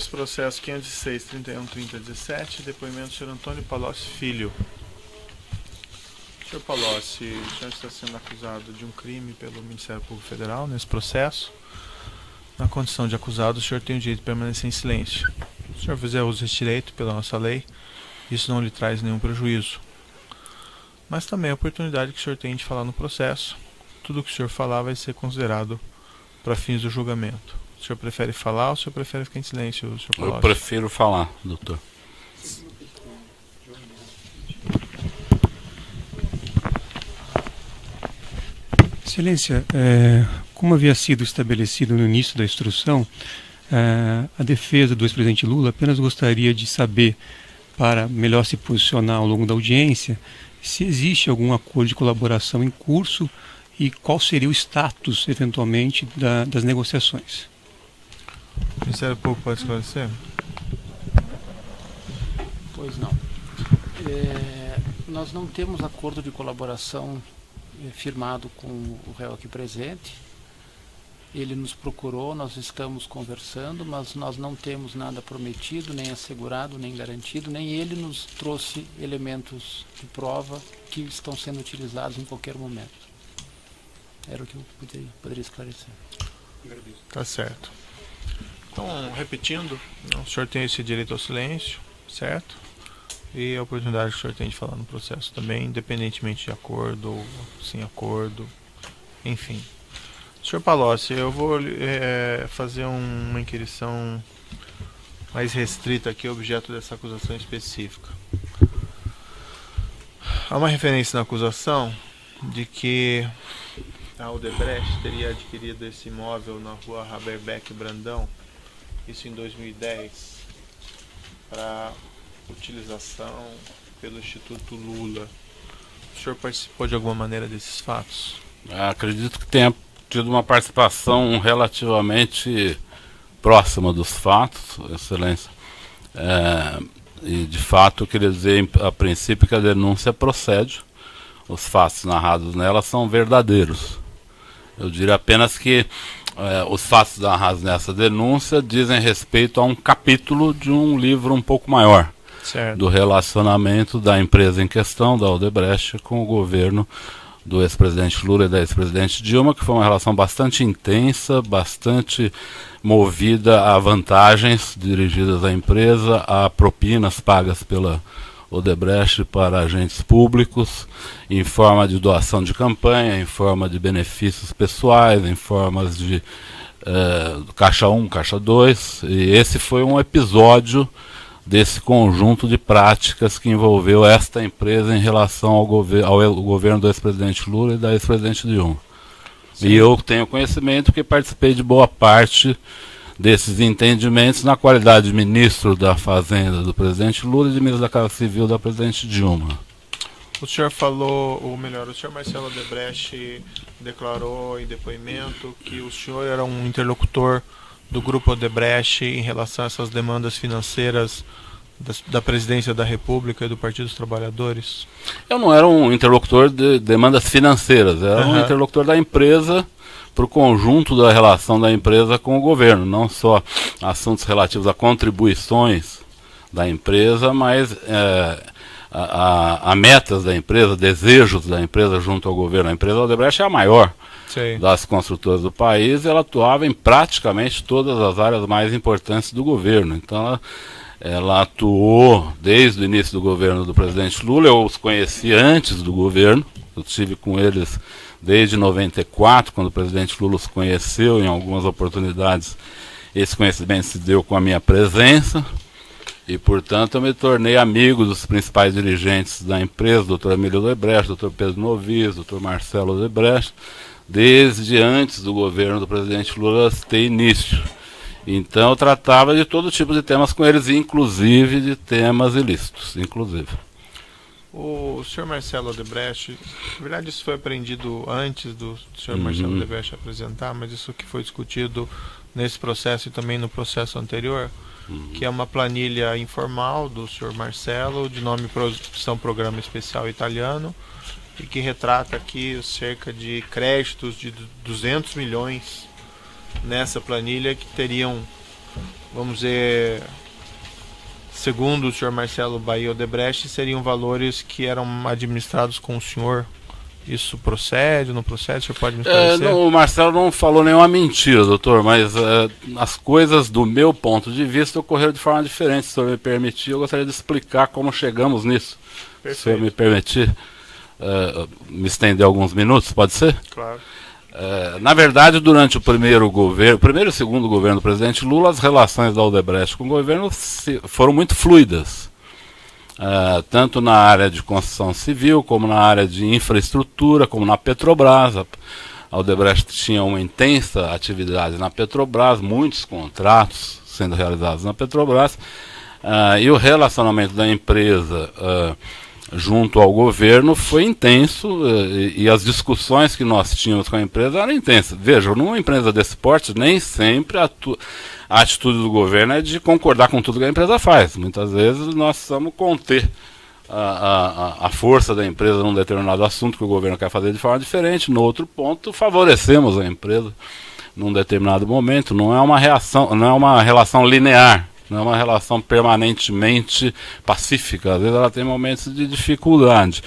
processo 506-31-30-17, depoimento do senhor Antônio Palocci Filho. Senhor Palocci, o senhor está sendo acusado de um crime pelo Ministério Público Federal nesse processo. Na condição de acusado, o senhor tem o direito de permanecer em silêncio. Se o senhor fizer uso desse direito pela nossa lei, isso não lhe traz nenhum prejuízo. Mas também a oportunidade que o senhor tem de falar no processo. Tudo que o senhor falar vai ser considerado para fins do julgamento. O senhor prefere falar ou o senhor prefere ficar em silêncio, senhor Palocci? Eu prefiro falar, doutor. Excelência, como havia sido estabelecido no início da instrução, a defesa do ex-presidente Lula apenas gostaria de saber, para melhor se posicionar ao longo da audiência, se existe algum acordo de colaboração em curso e qual seria o status, eventualmente, das negociações. O Ministério Público pode esclarecer? Pois não. Nós não temos acordo de colaboração firmado com o réu aqui presente. Ele nos procurou, nós estamos conversando, mas nós não temos nada prometido, nem assegurado, nem garantido, nem ele nos trouxe elementos de prova que estão sendo utilizados em qualquer momento. Era o que eu poderia esclarecer. Tá certo. Então, repetindo, o senhor tem esse direito ao silêncio, certo? E a oportunidade que o senhor tem de falar no processo também, independentemente de acordo ou sem acordo, enfim. Senhor Palocci, eu vou fazer uma inquirição mais restrita aqui, objeto dessa acusação específica. Há uma referência na acusação de que a Odebrecht teria adquirido esse imóvel na rua Haberbeck Brandão, isso em 2010, para utilização pelo Instituto Lula. O senhor participou de alguma maneira desses fatos? Acredito que tenha tido uma participação relativamente próxima dos fatos, Excelência. E de fato eu queria dizer a princípio que a denúncia procede, os fatos narrados nela são verdadeiros. Eu diria apenas que os fatos narrados nessa denúncia dizem respeito a um capítulo de um livro um pouco maior, certo, do relacionamento da empresa em questão, da Odebrecht, com o governo do ex-presidente Lula e da ex-presidente Dilma, que foi uma relação bastante intensa, bastante movida a vantagens dirigidas à empresa, a propinas pagas pela Odebrecht para agentes públicos, em forma de doação de campanha, em forma de benefícios pessoais, em formas de Caixa 1, Caixa 2, e esse foi um episódio desse conjunto de práticas que envolveu esta empresa em relação ao governo do ex-presidente Lula e da ex-presidente Dilma. Sim. E eu tenho conhecimento que participei de boa parte desses entendimentos na qualidade de ministro da Fazenda do presidente Lula e de ministro da Casa Civil da presidente Dilma. O senhor falou, ou melhor, o senhor Marcelo Odebrecht declarou em depoimento que o senhor era um interlocutor do grupo Odebrecht em relação a essas demandas financeiras da Presidência da República e do Partido dos Trabalhadores? Eu não era um interlocutor de demandas financeiras, era um interlocutor da empresa para o conjunto da relação da empresa com o governo, não só assuntos relativos a contribuições da empresa, mas a metas da empresa, desejos da empresa junto ao governo. A empresa Odebrecht é a maior das construtoras do país, ela atuava em praticamente todas as áreas mais importantes do governo. Então ela atuou desde o início do governo do presidente Lula. Eu os conheci antes do governo, eu estive com eles desde 94, quando o presidente Lula os conheceu em algumas oportunidades. Esse conhecimento se deu com a minha presença e, portanto, eu me tornei amigo dos principais dirigentes da empresa, Dr. Emílio Odebrecht, Dr. Pedro Novis, Dr. Marcelo Odebrecht, desde antes do governo do presidente Lula ter início. Então eu tratava de todo tipo de temas com eles, inclusive de temas ilícitos, inclusive. O senhor Marcelo Odebrecht, na verdade isso foi aprendido antes do senhor Marcelo Odebrecht apresentar, mas isso que foi discutido nesse processo e também no processo anterior, que é uma planilha informal do senhor Marcelo, de nome Produção Programa Especial Italiano, e que retrata aqui cerca de créditos de 200 milhões nessa planilha que teriam vamos dizer, segundo o senhor Marcelo Bahia Odebrecht, seriam valores que eram administrados com o senhor. Isso procede, não procede? O senhor pode me esclarecer? O Marcelo não falou nenhuma mentira, doutor, mas as coisas, do meu ponto de vista, ocorreram de forma diferente. Se o senhor me permitir, eu gostaria de explicar como chegamos nisso. Perfeito. Se o senhor me permitir me estender alguns minutos, pode ser? Claro. Na verdade, durante o primeiro e segundo governo do presidente Lula, as relações da Odebrecht com o governo foram muito fluidas. Tanto na área de construção civil, como na área de infraestrutura, como na Petrobras. A Odebrecht tinha uma intensa atividade na Petrobras, muitos contratos sendo realizados na Petrobras, e o relacionamento da empresa junto ao governo foi intenso, e as discussões que nós tínhamos com a empresa eram intensas. Veja, numa empresa desse porte, nem sempre a atitude do governo é de concordar com tudo que a empresa faz. Muitas vezes nós precisamos conter a força da empresa num determinado assunto que o governo quer fazer de forma diferente. No outro ponto, favorecemos a empresa num determinado momento. Não é uma relação linear. Não é uma relação permanentemente pacífica. Às vezes ela tem momentos de dificuldade.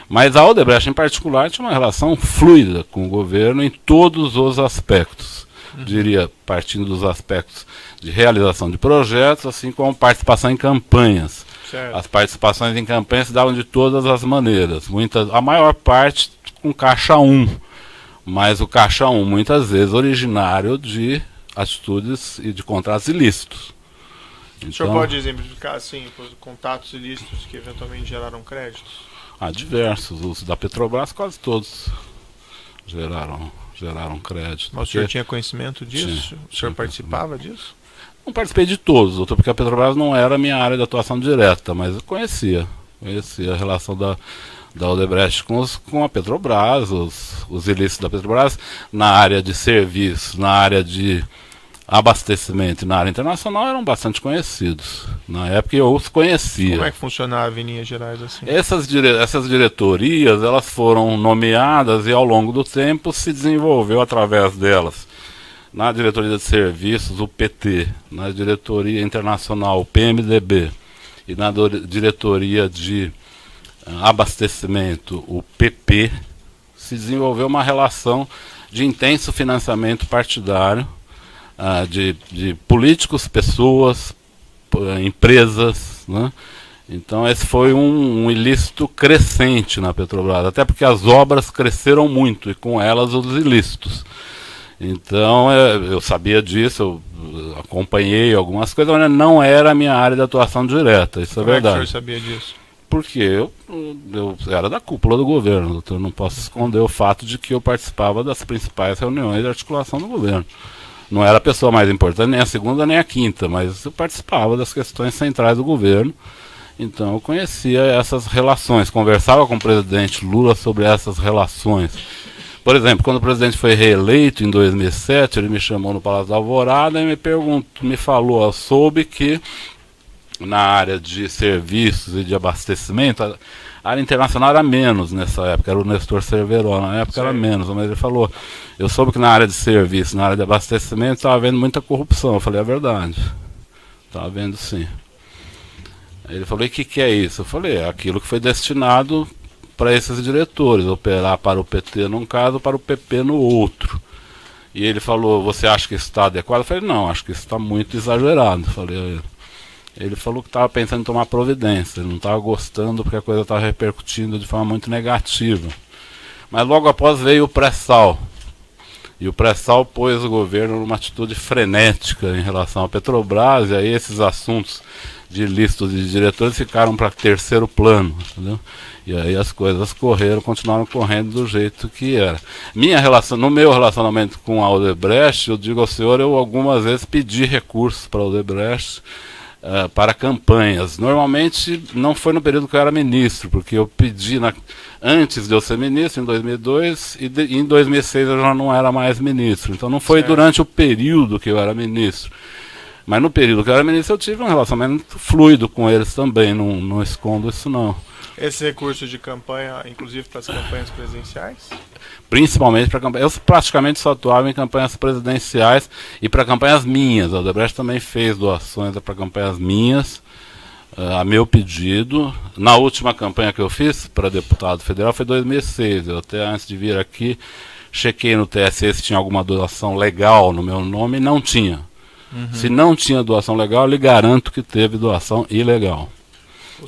Mas a Odebrecht, em particular, tinha uma relação fluida com o governo em todos os aspectos. Diria, partindo dos aspectos de realização de projetos, assim como participação em campanhas. Certo. As participações em campanhas se davam de todas as maneiras. A maior parte com caixa 1. Mas o caixa 1, muitas vezes, originário de atitudes e de contratos ilícitos. O senhor pode exemplificar, assim, os contatos ilícitos que eventualmente geraram créditos? Diversos. Os da Petrobras, quase todos geraram crédito. Mas o senhor tinha conhecimento disso? O senhor participava disso? Não participei de todos, doutor, porque a Petrobras não era a minha área de atuação direta, mas eu conhecia a relação da Odebrecht com a Petrobras, os ilícitos da Petrobras, na área de serviços, na área de abastecimento e na área internacional eram bastante conhecidos. Na época eu os conhecia. Como é que funcionava em linhas gerais assim? Essas diretorias, elas foram nomeadas e ao longo do tempo se desenvolveu através delas. Na diretoria de serviços, o PT, na diretoria internacional, o PMDB, e na diretoria de abastecimento, o PP, se desenvolveu uma relação de intenso financiamento partidário, de políticos, pessoas, empresas, né? Então esse foi um ilícito crescente na Petrobras, até porque as obras cresceram muito e com elas os ilícitos. Então eu sabia disso, eu acompanhei algumas coisas, mas não era a minha área de atuação direta, isso é verdade. Como é que o senhor sabia disso? Porque eu era da cúpula do governo, doutor, eu não posso esconder o fato de que eu participava das principais reuniões de articulação do governo. Não era a pessoa mais importante, nem a segunda nem a quinta, mas eu participava das questões centrais do governo, então eu conhecia essas relações, conversava com o presidente Lula sobre essas relações. Por exemplo, quando o presidente foi reeleito em 2007, ele me chamou no Palácio da Alvorada e me falou, eu soube que na área de serviços e de abastecimento, a área internacional era menos nessa época, era o Nestor Cerveró, na época era menos, mas ele falou, eu soube que na área de serviço, na área de abastecimento, estava havendo muita corrupção. Eu falei, é verdade, estava havendo sim. Ele falou, e o que é isso? Eu falei, é aquilo que foi destinado para esses diretores, operar para o PT num caso, para o PP no outro. E ele falou, você acha que isso está adequado? Eu falei, não, acho que isso está muito exagerado. Eu falei, ele falou que estava pensando em tomar providência, ele não estava gostando porque a coisa estava repercutindo de forma muito negativa. Mas logo após veio o pré-sal. E o pré-sal pôs o governo numa atitude frenética em relação à Petrobras, e aí esses assuntos de ilícitos e de diretores ficaram para terceiro plano, entendeu? E aí as coisas continuaram correndo do jeito que era. No meu relacionamento com a Odebrecht, eu digo ao senhor, eu algumas vezes pedi recursos para a Odebrecht, para campanhas. Normalmente não foi no período que eu era ministro, porque eu pedi antes de eu ser ministro, em 2002, e em 2006 eu já não era mais ministro. Então não foi durante o período que eu era ministro. Mas no período que eu era ministro eu tive um relacionamento fluido com eles também, não escondo isso não. Esse recurso de campanha, inclusive para as campanhas presidenciais? principalmente para campanhas. Eu praticamente só atuava em campanhas presidenciais e para campanhas minhas. A Odebrecht também fez doações para campanhas minhas, a meu pedido. Na última campanha que eu fiz para deputado federal foi em 2006. Eu até antes de vir aqui chequei no TSE se tinha alguma doação legal no meu nome e não tinha. Se não tinha doação legal, eu lhe garanto que teve doação ilegal.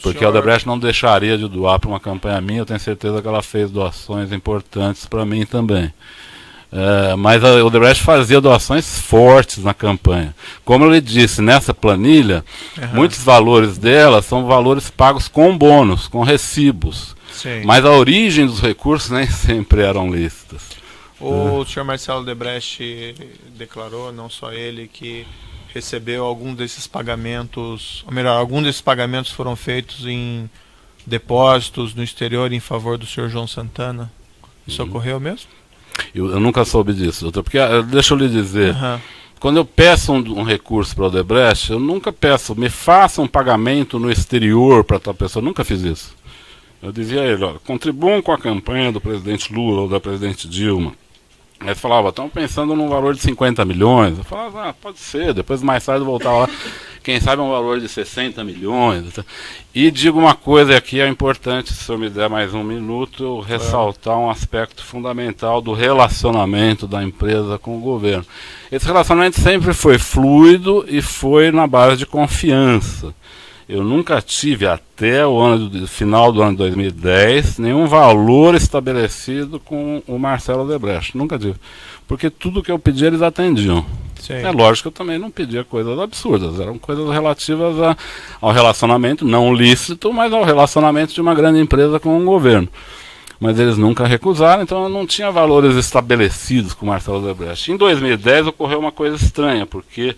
Porque a Odebrecht não deixaria de doar para uma campanha minha, eu tenho certeza que ela fez doações importantes para mim também. Mas a Odebrecht fazia doações fortes na campanha. Como eu lhe disse, nessa planilha, muitos valores dela são valores pagos com bônus, com recibos. Sim. Mas a origem dos recursos nem sempre eram lícitas. O senhor Marcelo Odebrecht declarou, não só ele, que recebeu algum desses pagamentos, ou melhor, algum desses pagamentos foram feitos em depósitos no exterior em favor do senhor João Santana. Isso ocorreu mesmo? Eu nunca soube disso, doutor, porque deixa eu lhe dizer, quando eu peço um recurso para o Odebrecht, eu nunca peço, me faça um pagamento no exterior para tal pessoa, eu nunca fiz isso. Eu dizia a ele, olha, contribuam com a campanha do presidente Lula ou da presidente Dilma. Aí ele falava, estamos pensando num valor de 50 milhões. Eu falava, pode ser, depois mais tarde eu voltava lá, quem sabe um valor de 60 milhões. E digo uma coisa aqui, é importante, se o senhor me der mais um minuto, eu ressaltar um aspecto fundamental do relacionamento da empresa com o governo. Esse relacionamento sempre foi fluido e foi na base de confiança. Eu nunca tive, até o final do ano de 2010, nenhum valor estabelecido com o Marcelo Odebrecht. Nunca tive. Porque tudo que eu pedi, eles atendiam. Sim. É lógico que eu também não pedia coisas absurdas. Eram coisas relativas ao relacionamento, não lícito, mas ao relacionamento de uma grande empresa com um governo. Mas eles nunca recusaram, então eu não tinha valores estabelecidos com o Marcelo Odebrecht. Em 2010 ocorreu uma coisa estranha, porque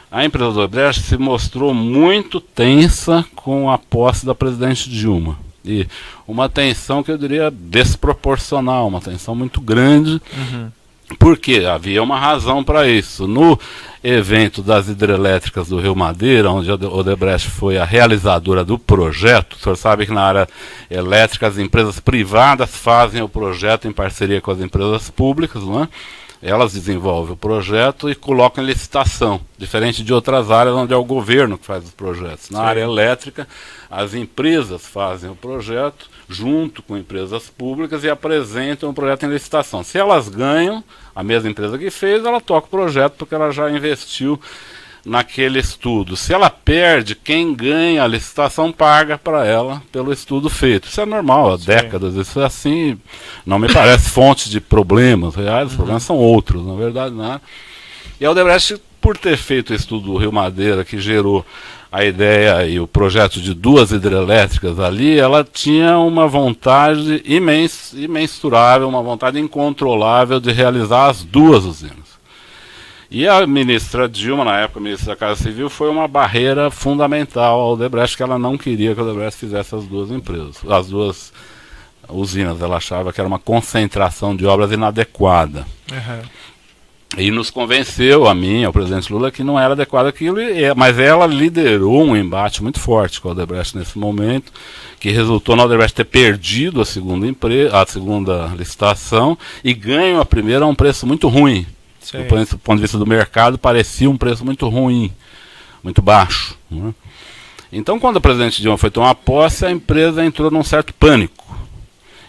a empresa do Odebrecht se mostrou muito tensa com a posse da presidente Dilma. E uma tensão que eu diria desproporcional, uma tensão muito grande, porque havia uma razão para isso. No evento das hidrelétricas do Rio Madeira, onde a Odebrecht foi a realizadora do projeto, o senhor sabe que na área elétrica as empresas privadas fazem o projeto em parceria com as empresas públicas, não é? Elas desenvolvem o projeto e colocam em licitação, diferente de outras áreas onde é o governo que faz os projetos. Na área elétrica, as empresas fazem o projeto junto com empresas públicas e apresentam o projeto em licitação. Se elas ganham, a mesma empresa que fez, ela toca o projeto porque ela já investiu naquele estudo. Se ela perde, quem ganha a licitação paga para ela pelo estudo feito. Isso é normal, há décadas, isso é assim, não me parece fonte de problemas reais, os problemas são outros, na verdade, né? E a Odebrecht, por ter feito o estudo do Rio Madeira, que gerou a ideia e o projeto de 2 hidrelétricas ali, ela tinha uma vontade imensurável, uma vontade incontrolável de realizar as 2 usinas. E a ministra Dilma, na época, ministra da Casa Civil, foi uma barreira fundamental ao Odebrecht, que ela não queria que o Odebrecht fizesse as 2 empresas, as 2 usinas. Ela achava que era uma concentração de obras inadequada. E nos convenceu, a mim, ao presidente Lula, que não era adequado aquilo, mas ela liderou um embate muito forte com a Odebrecht nesse momento, que resultou na Odebrecht ter perdido a segunda licitação e ganho a primeira a um preço muito ruim. Do ponto de vista do mercado, parecia um preço muito ruim, muito baixo, né? Então, quando a presidente Dilma foi tomar posse, a empresa entrou num certo pânico.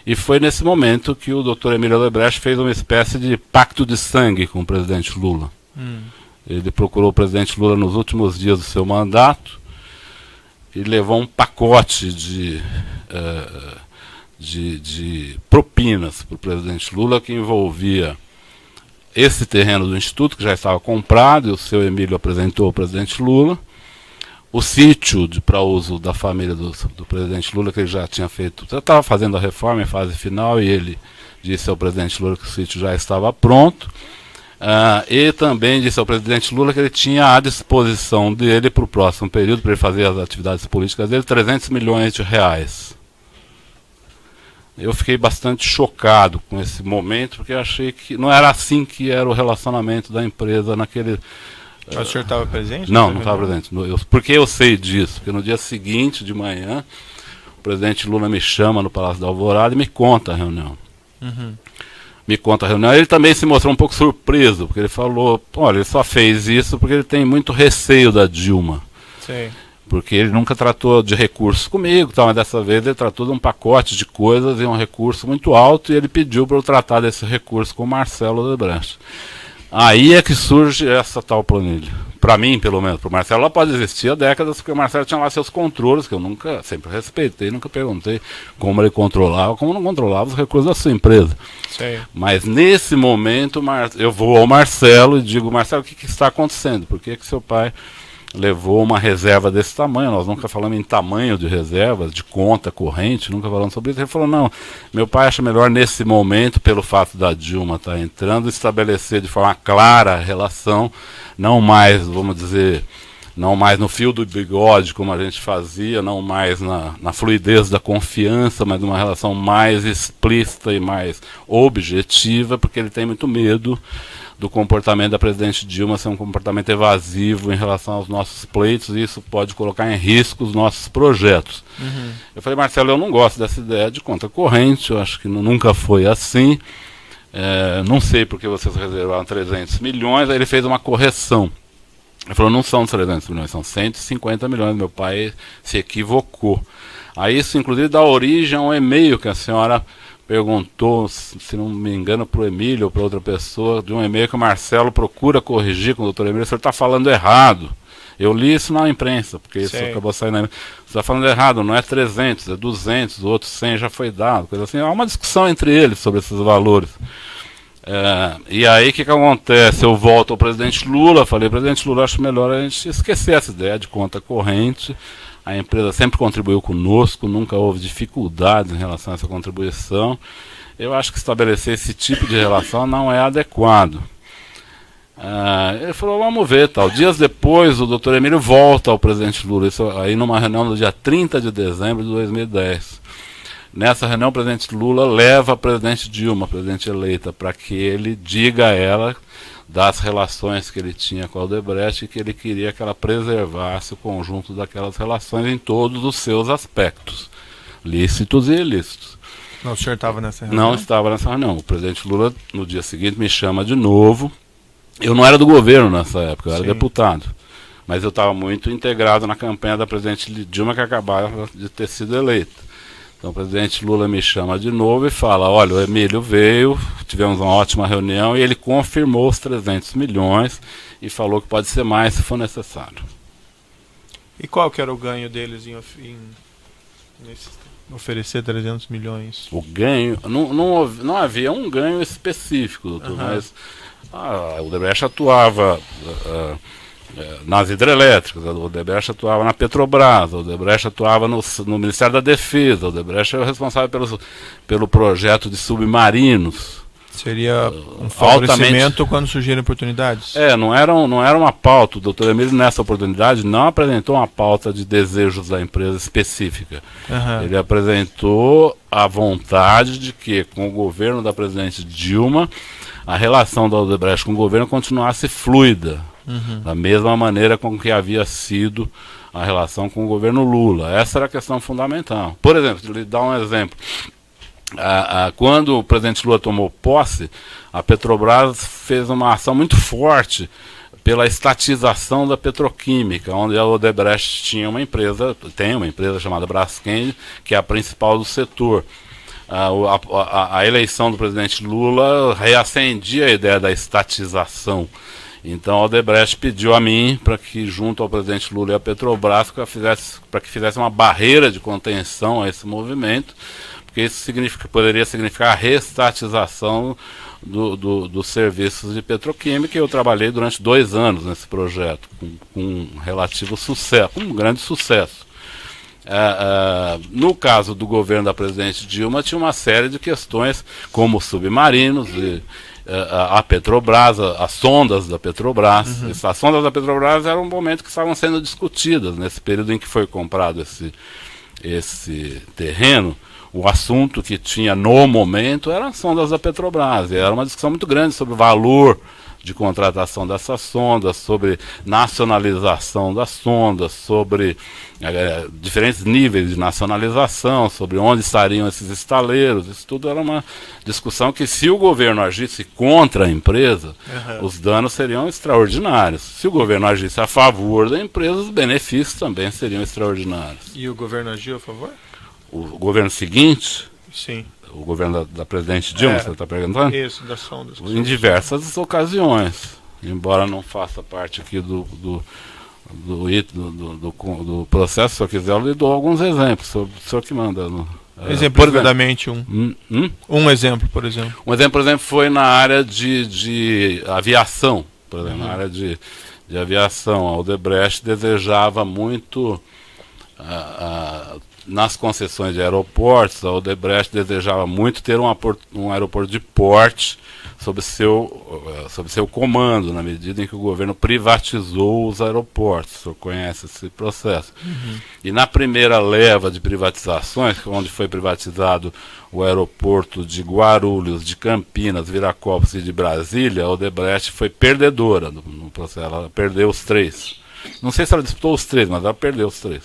E foi nesse momento que o Dr. Emílio Odebrecht fez uma espécie de pacto de sangue com o presidente Lula. Ele procurou o presidente Lula nos últimos dias do seu mandato e levou um pacote de propinas para o presidente Lula, que envolvia esse terreno do Instituto, que já estava comprado, e o seu Emílio apresentou ao presidente Lula, o sítio para uso da família do presidente Lula, que ele já tinha feito, já estava fazendo a reforma em fase final, e ele disse ao presidente Lula que o sítio já estava pronto, e também disse ao presidente Lula que ele tinha à disposição dele para o próximo período, para ele fazer as atividades políticas dele, 300 milhões de reais. Eu fiquei bastante chocado com esse momento, porque eu achei que não era assim que era o relacionamento da empresa naquele... Mas o senhor estava presente? Não, não estava presente. Porque eu sei disso? Porque no dia seguinte de manhã, o presidente Lula me chama no Palácio da Alvorada e me conta a reunião. me conta a reunião, ele também se mostrou um pouco surpreso, porque ele falou, olha, ele só fez isso porque ele tem muito receio da Dilma. Sei. Porque ele nunca tratou de recursos comigo, mas dessa vez ele tratou de um pacote de coisas e um recurso muito alto, e ele pediu para eu tratar desse recurso com o Marcelo Odebrecht. Aí é que surge essa tal planilha. Para mim, pelo menos. Para o Marcelo, ela pode existir há décadas, porque o Marcelo tinha lá seus controles, que eu nunca, sempre respeitei, nunca perguntei como ele controlava, como não controlava os recursos da sua empresa. Sei. Mas nesse momento, eu vou ao Marcelo e digo, Marcelo, o que está acontecendo? Por que seu pai levou uma reserva desse tamanho? Nós nunca falamos em tamanho de reservas, de conta corrente, nunca falamos sobre isso. Ele falou, não, meu pai acha melhor nesse momento, pelo fato da Dilma estar entrando, estabelecer de forma clara a relação, não mais, vamos dizer, não mais no fio do bigode, como a gente fazia, não mais na fluidez da confiança, mas numa relação mais explícita e mais objetiva, porque ele tem muito medo do comportamento da presidente Dilma ser um comportamento evasivo em relação aos nossos pleitos, e isso pode colocar em risco os nossos projetos. Uhum. Eu falei, Marcelo, eu não gosto dessa ideia de conta corrente, eu acho que nunca foi assim, não sei porque vocês reservaram 300 milhões, aí ele fez uma correção. Ele falou, não são 300 milhões, são 150 milhões, meu pai se equivocou. Aí isso, inclusive, dá origem a um e-mail que a senhora perguntou, se não me engano, para o Emílio ou para outra pessoa, de um e-mail que o Marcelo procura corrigir com o doutor Emílio. O senhor está falando errado. Eu li isso na imprensa, porque isso acabou saindo na imprensa. Você está falando errado, não é 300, é 200, o outro 100 já foi dado, coisa assim. Há uma discussão entre eles sobre esses valores. E aí o que acontece? Eu volto ao presidente Lula, falei, presidente Lula, acho melhor a gente esquecer essa ideia de conta corrente. A empresa sempre contribuiu conosco, nunca houve dificuldades em relação a essa contribuição. Eu acho que estabelecer esse tipo de relação não é adequado. Ele falou, vamos ver, tal. Dias depois, o doutor Emílio volta ao presidente Lula, isso aí numa reunião no dia 30 de dezembro de 2010. Nessa reunião, o presidente Lula leva a presidente Dilma, a presidente eleita, para que ele diga a ela das relações que ele tinha com a Odebrecht e que ele queria que ela preservasse o conjunto daquelas relações em todos os seus aspectos, lícitos e ilícitos. Não, o senhor estava nessa reunião? Não estava nessa reunião. O presidente Lula, no dia seguinte, me chama de novo. Eu não era do governo nessa época, eu era deputado. Mas eu estava muito integrado na campanha da presidente Dilma, que acabava de ter sido eleita. Então o presidente Lula me chama de novo e fala, olha, o Emílio veio, tivemos uma ótima reunião e ele confirmou os 300 milhões e falou que pode ser mais se for necessário. E qual que era o ganho deles em oferecer 300 milhões? O ganho, não havia um ganho específico, doutor, mas o Odebrecht atuava nas hidrelétricas, o Odebrecht atuava na Petrobras, o Odebrecht atuava no Ministério da Defesa, o Odebrecht era responsável pelo projeto de submarinos. Seria um favorecimento quando surgirem oportunidades? Não era uma pauta. O doutor Emílio, nessa oportunidade, não apresentou uma pauta de desejos da empresa específica. Ele apresentou a vontade de que, com o governo da presidente Dilma, a relação da Odebrecht com o governo continuasse fluida, da mesma maneira com que havia sido a relação com o governo Lula. Essa era a questão fundamental. Por exemplo, vou lhe dar um exemplo. Quando o presidente Lula tomou posse, a Petrobras fez uma ação muito forte pela estatização da petroquímica, onde a Odebrecht tem uma empresa chamada Braskem, que é a principal do setor. A eleição do presidente Lula reacendia a ideia da estatização. Então a Odebrecht pediu a mim para que, junto ao presidente Lula e à Petrobras, para que fizesse uma barreira de contenção a esse movimento, porque isso poderia significar a reestatização dos serviços de petroquímica. E eu trabalhei durante 2 anos nesse projeto, com um relativo sucesso, um grande sucesso. No caso do governo da presidente Dilma, tinha uma série de questões, como submarinos, a Petrobras, as sondas da Petrobras. As sondas da Petrobras eram um momento que estavam sendo discutidas nesse período em que foi comprado esse terreno. O assunto que tinha no momento eram as sondas da Petrobras. E era uma discussão muito grande sobre o valor de contratação dessas sondas, sobre nacionalização das sondas, sobre diferentes níveis de nacionalização, sobre onde estariam esses estaleiros. Isso tudo era uma discussão que, se o governo agisse contra a empresa, os danos seriam extraordinários. Se o governo agisse a favor da empresa, os benefícios também seriam extraordinários. E o governo agiu a favor? O governo seguinte, Sim. o governo da presidente Dilma, você está perguntando? Isso, das sondas. Em diversas ocasiões, embora não faça parte aqui do processo, se eu quiser, eu lhe dou alguns exemplos, o senhor que manda. Exemplificadamente um exemplo, por exemplo. Um exemplo, por exemplo, foi na área de aviação, por exemplo, na área de aviação. A Odebrecht desejava muito, nas concessões de aeroportos, a Odebrecht desejava muito ter um aeroporto de porte sob seu comando, na medida em que o governo privatizou os aeroportos. O senhor conhece esse processo. E na primeira leva de privatizações, onde foi privatizado o aeroporto de Guarulhos, de Campinas, Viracopos e de Brasília, a Odebrecht foi perdedora no processo. Ela perdeu os 3. Não sei se ela disputou os 3, mas ela perdeu os 3.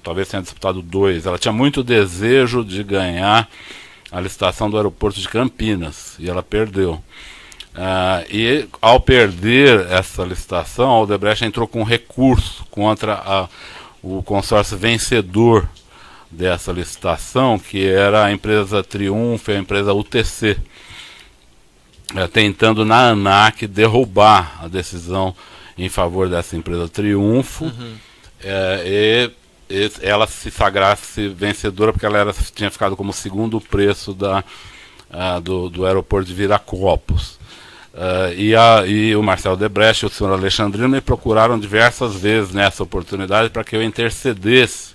Talvez tenha disputado 2. Ela tinha muito desejo de ganhar a licitação do aeroporto de Campinas, e ela perdeu. E ao perder essa licitação, a Odebrecht entrou com recurso contra o consórcio vencedor dessa licitação, que era a empresa Triunfo e a empresa UTC, tentando na ANAC derrubar a decisão em favor dessa empresa Triunfo, e ela se sagrasse vencedora, porque ela tinha ficado como segundo preço do aeroporto de Viracopos. E o Marcelo Odebrecht e o senhor Alexandrino me procuraram diversas vezes nessa oportunidade para que eu intercedesse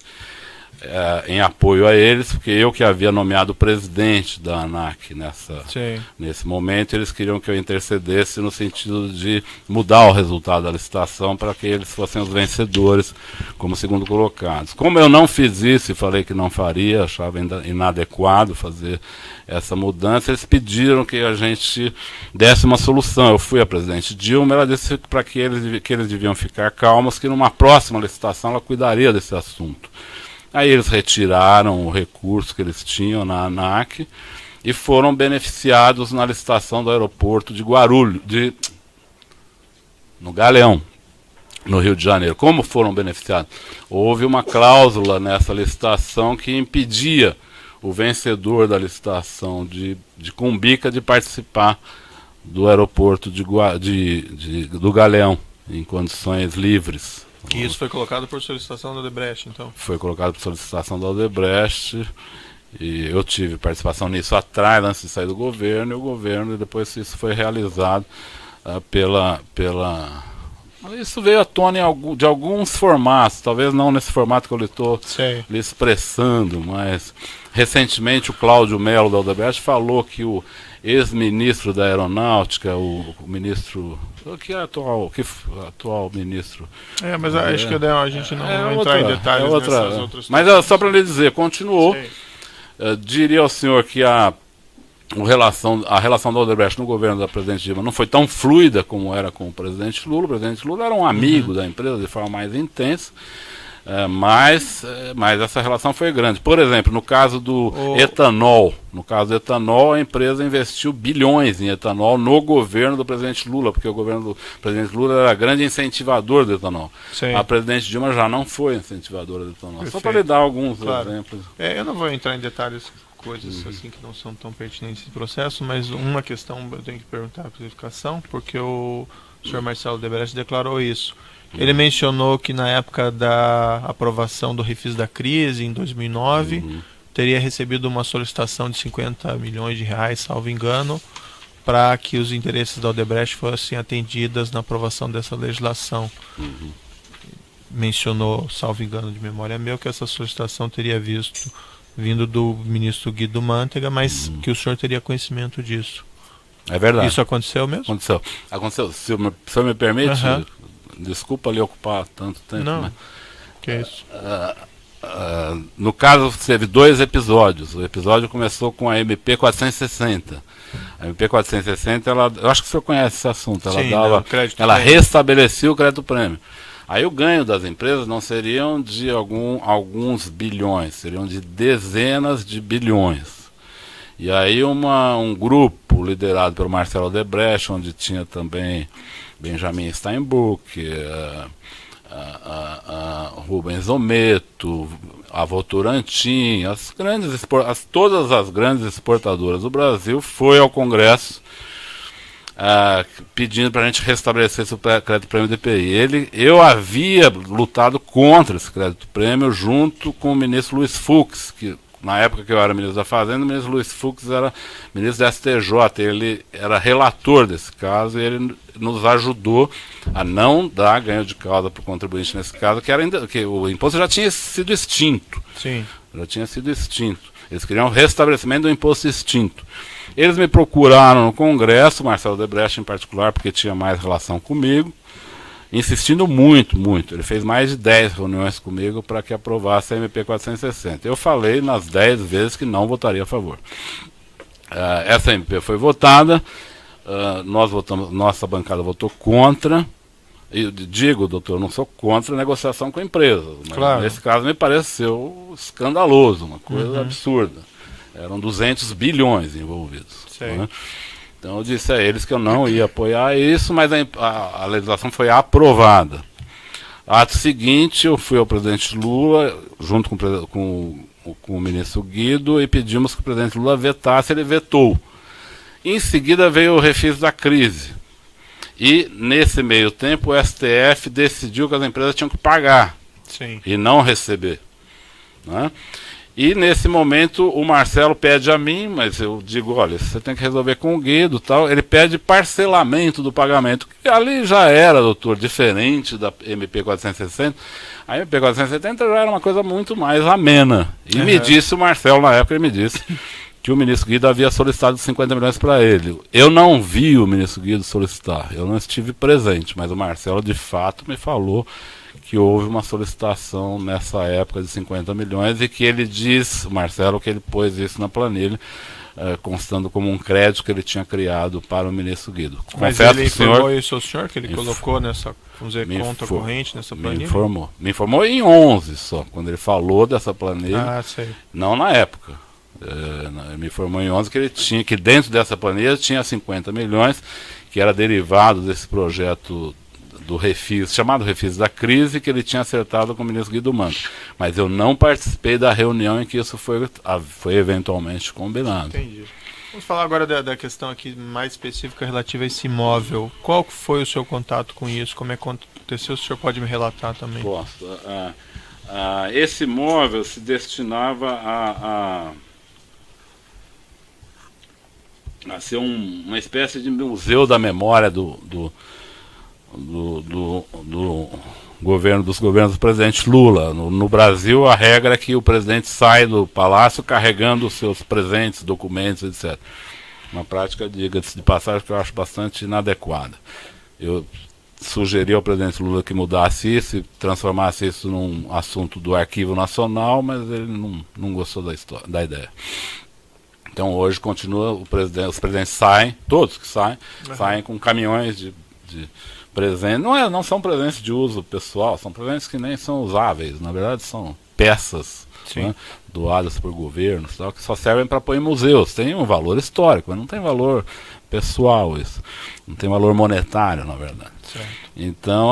em apoio a eles, porque eu que havia nomeado o presidente da ANAC nesse momento, eles queriam que eu intercedesse no sentido de mudar o resultado da licitação para que eles fossem os vencedores como segundo colocados. Como eu não fiz isso e falei que não faria, achava inadequado fazer essa mudança, eles pediram que a gente desse uma solução. Eu fui à presidente Dilma, ela disse para que eles deviam ficar calmos, que numa próxima licitação ela cuidaria desse assunto. Aí eles retiraram o recurso que eles tinham na ANAC e foram beneficiados na licitação do aeroporto de Guarulhos, no Galeão, no Rio de Janeiro. Como foram beneficiados? Houve uma cláusula nessa licitação que impedia o vencedor da licitação de Cumbica de participar do aeroporto do Galeão em condições livres. E isso foi colocado por solicitação da Odebrecht, então? Foi colocado por solicitação da Odebrecht, e eu tive participação nisso atrás, antes de sair do governo, e depois isso foi realizado Isso veio à tona de alguns formatos, talvez não nesse formato que eu estou lhe expressando, mas recentemente o Cláudio Melo da Odebrecht falou que o ex-ministro da Aeronáutica, o ministro, atual ministro. Mas acho que a gente não vai entrar em detalhes nessas outras. Mas só para lhe dizer, continuou. Diria ao senhor que a relação da Odebrecht no governo da presidente Dilma não foi tão fluida como era com o presidente Lula. O presidente Lula era um amigo da empresa de forma mais intensa. Mas essa relação foi grande. Por exemplo, no caso do etanol, a empresa investiu bilhões em etanol no governo do presidente Lula, porque o governo do presidente Lula era grande incentivador do etanol. A presidente Dilma já não foi incentivadora do etanol. Só para lhe dar alguns exemplos. Eu não vou entrar em detalhes, coisas assim que não são tão pertinentes no processo, mas uma questão eu tenho que perguntar a clarificação, porque o senhor Marcelo Odebrecht declarou isso. Ele mencionou que na época da aprovação do refis da crise, em 2009, teria recebido uma solicitação de 50 milhões de reais, salvo engano, para que os interesses da Odebrecht fossem atendidos na aprovação dessa legislação. Mencionou, salvo engano de memória meu, que essa solicitação teria vindo do ministro Guido Mantega, mas que o senhor teria conhecimento disso. É verdade. Isso aconteceu mesmo? Aconteceu. Se o senhor me permite... Desculpa lhe ocupar tanto tempo. Não, que é isso? no caso, teve 2 episódios. O episódio começou com a MP 460. A MP 460, eu acho que o senhor conhece esse assunto. Ela restabelecia o crédito prêmio. Aí o ganho das empresas não seriam de alguns bilhões, seriam de dezenas de bilhões. E aí um grupo liderado pelo Marcelo Odebrecht, onde tinha também Benjamin Steinbuch, Rubens Ometo, a Votorantim, todas as grandes exportadoras do Brasil, foi ao Congresso pedindo para a gente restabelecer esse crédito prêmio DPI. Eu havia lutado contra esse crédito prêmio junto com o ministro Luiz Fux, que na época que eu era ministro da Fazenda, o ministro Luiz Fux era ministro da STJ, ele era relator desse caso e ele nos ajudou a não dar ganho de causa para o contribuinte nesse caso, que o imposto já tinha sido extinto. Sim. Já tinha sido extinto. Eles queriam o restabelecimento do imposto extinto. Eles me procuraram no Congresso, Marcelo Odebrecht em particular, porque tinha mais relação comigo, insistindo muito, muito. Ele fez mais de 10 reuniões comigo para que aprovasse a MP 460. Eu falei nas 10 vezes que não votaria a favor. Essa MP foi votada, nossa bancada votou contra. Eu digo, doutor, eu não sou contra a negociação com a empresa, mas claro, nesse caso me pareceu escandaloso, uma coisa absurda. Eram 200 bilhões envolvidos. Né? Então eu disse a eles que eu não ia apoiar isso, mas a legislação foi aprovada. Ato seguinte, eu fui ao presidente Lula, junto com o ministro Guido, e pedimos que o presidente Lula vetasse, ele vetou. Em seguida veio o refis da crise. E, nesse meio tempo, o STF decidiu que as empresas tinham que pagar. Sim. E não receber. Né? E, nesse momento, o Marcelo pede a mim, mas eu digo, olha, você tem que resolver com o Guido, tal. Ele pede parcelamento do pagamento, que ali já era, doutor, diferente da MP 460. A MP 470 já era uma coisa muito mais amena. E me disse o Marcelo, na época, ele me disse que o ministro Guido havia solicitado 50 milhões para ele. Eu não vi o ministro Guido solicitar, eu não estive presente, mas o Marcelo de fato me falou que houve uma solicitação nessa época de 50 milhões e que ele diz, o Marcelo, que ele pôs isso na planilha, constando como um crédito que ele tinha criado para o ministro Guido. Mas confesso ele que informou isso ao senhor, que ele colocou nessa, vamos dizer, conta corrente nessa planilha? Me informou em 11 só, quando ele falou dessa planilha, sei. não na época. Ele me informou em 11 que ele tinha, que dentro dessa planilha tinha 50 milhões, que era derivado desse projeto do refis, chamado refis da crise, que ele tinha acertado com o ministro Guido Mantega. Mas eu não participei da reunião em que isso foi eventualmente combinado. Entendi. Vamos falar agora da questão aqui mais específica relativa a esse imóvel. Qual foi o seu contato com isso? Como é que aconteceu? O senhor pode me relatar também? Posso. Esse imóvel se destinava a ser uma espécie de museu da memória dos governos do presidente Lula. No Brasil, a regra é que o presidente sai do palácio carregando os seus presentes, documentos, etc. Uma prática, diga-se de passagem, que eu acho bastante inadequada. Eu sugeri ao presidente Lula que mudasse isso e transformasse isso num assunto do Arquivo Nacional, mas ele não gostou da ideia. Então hoje continua, os presidentes saem, todos que saem com caminhões de presentes. Não são presentes de uso pessoal, são presentes que nem são usáveis, na verdade são peças, né, doadas por governos, tal, que só servem para pôr em museus. Tem um valor histórico, mas não tem valor pessoal isso. Não tem valor monetário, na verdade. Certo. Então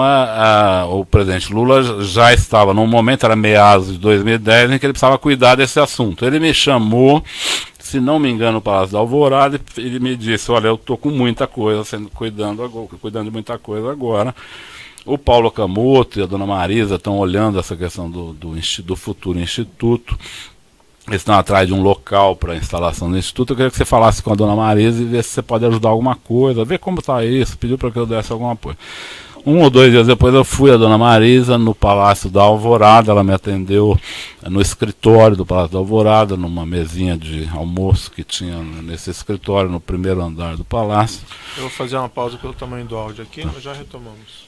o presidente Lula já estava, num momento, era meados de 2010, em que ele precisava cuidar desse assunto. Ele me chamou, se não me engano, no Palácio da Alvorada, e ele me disse, olha, eu estou com muita coisa, cuidando de muita coisa agora. O Paulo Camoto e a dona Marisa estão olhando essa questão do futuro instituto. Eles estão atrás de um local para a instalação do instituto. Eu queria que você falasse com a dona Marisa e ver se você pode ajudar alguma coisa, ver como está isso, pediu para que eu desse algum apoio. 1 ou 2 dias depois eu fui a dona Marisa no Palácio da Alvorada, ela me atendeu no escritório do Palácio da Alvorada, numa mesinha de almoço que tinha nesse escritório, no primeiro andar do palácio. Eu vou fazer uma pausa pelo tamanho do áudio aqui, mas já retomamos.